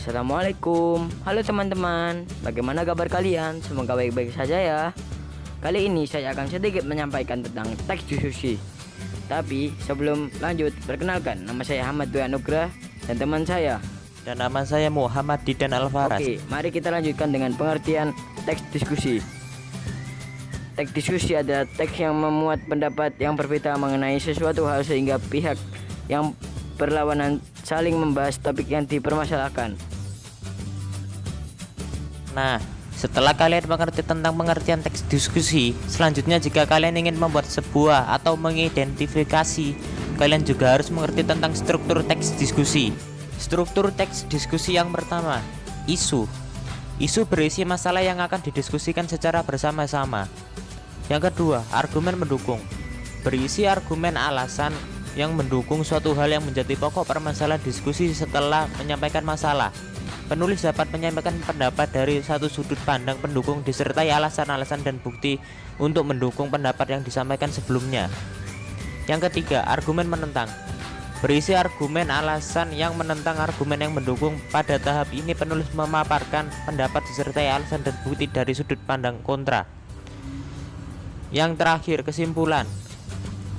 Assalamualaikum. Halo teman-teman, bagaimana kabar kalian? Semoga baik-baik saja ya. Kali ini saya akan sedikit menyampaikan tentang teks diskusi. Tapi sebelum lanjut, perkenalkan, nama saya Ahmad Dwi Anugrah dan teman saya. Dan nama saya Muhammad Didan Alvaras. Oke, mari kita lanjutkan dengan pengertian teks diskusi. Teks diskusi adalah teks yang memuat pendapat yang berbeda mengenai sesuatu hal sehingga pihak yang berlawanan saling membahas topik yang dipermasalahkan. Nah, setelah kalian mengerti tentang pengertian teks diskusi, selanjutnya jika kalian ingin membuat sebuah atau mengidentifikasi, kalian juga harus mengerti tentang struktur teks diskusi. Struktur teks diskusi yang pertama, isu. Isu berisi masalah yang akan didiskusikan secara bersama-sama. Yang kedua, argumen mendukung. Berisi argumen alasan yang mendukung suatu hal yang menjadi pokok permasalahan diskusi setelah menyampaikan masalah. Penulis dapat menyampaikan pendapat dari satu sudut pandang pendukung disertai alasan-alasan dan bukti untuk mendukung pendapat yang disampaikan sebelumnya. Yang ketiga, argumen menentang. Berisi argumen alasan yang menentang argumen yang mendukung. Pada tahap ini penulis memaparkan pendapat disertai alasan dan bukti dari sudut pandang kontra. Yang terakhir, kesimpulan.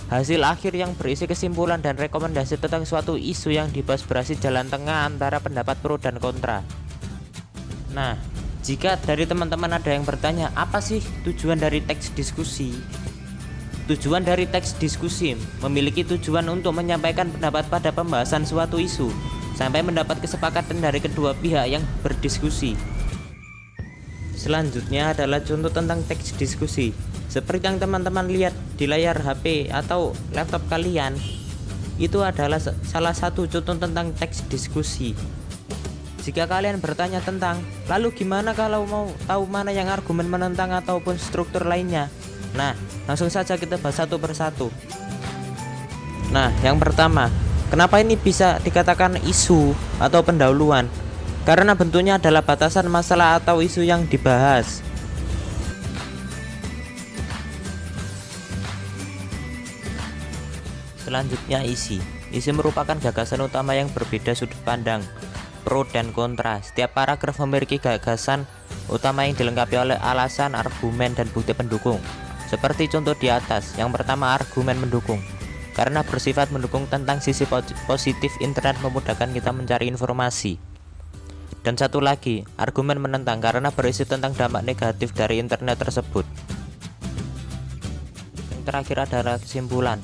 Hasil akhir yang berisi kesimpulan dan rekomendasi tentang suatu isu yang dibahas berhasil jalan tengah antara pendapat pro dan kontra. Nah, jika dari teman-teman ada yang bertanya, apa sih tujuan dari teks diskusi? Tujuan dari teks diskusi memiliki tujuan untuk menyampaikan pendapat pada pembahasan suatu isu sampai mendapat kesepakatan dari kedua pihak yang berdiskusi. Selanjutnya adalah contoh tentang teks diskusi. Seperti yang teman-teman lihat di layar HP atau laptop kalian, itu adalah salah satu contoh tentang teks diskusi. Jika kalian bertanya tentang, lalu gimana kalau mau tahu mana yang argumen menentang ataupun struktur lainnya? Nah, langsung saja kita bahas satu persatu. Nah, yang pertama, kenapa ini bisa dikatakan isu atau pendahuluan? Karena bentuknya adalah batasan masalah atau isu yang dibahas. Selanjutnya isi. Isi merupakan gagasan utama yang berbeda sudut pandang, pro dan kontra. Setiap paragraf memiliki gagasan utama yang dilengkapi oleh alasan, argumen, dan bukti pendukung. Seperti contoh di atas. Yang pertama, argumen mendukung. Karena bersifat mendukung tentang sisi positif internet memudahkan kita mencari informasi. Dan satu lagi, argumen menentang karena berisi tentang dampak negatif dari internet tersebut. Yang terakhir adalah kesimpulan.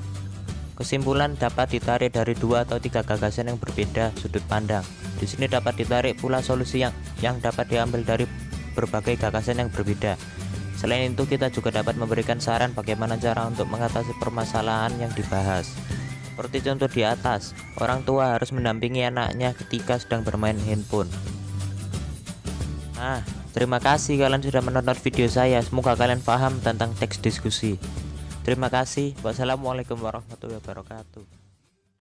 Kesimpulan dapat ditarik dari 2 atau 3 gagasan yang berbeda sudut pandang. Di sini dapat ditarik pula solusi yang dapat diambil dari berbagai gagasan yang berbeda. Selain itu, kita juga dapat memberikan saran bagaimana cara untuk mengatasi permasalahan yang dibahas. Seperti contoh di atas, orang tua harus mendampingi anaknya ketika sedang bermain handphone. Nah, terima kasih kalian sudah menonton video saya. Semoga kalian paham tentang teks diskusi. Terima kasih. Wassalamualaikum warahmatullahi wabarakatuh.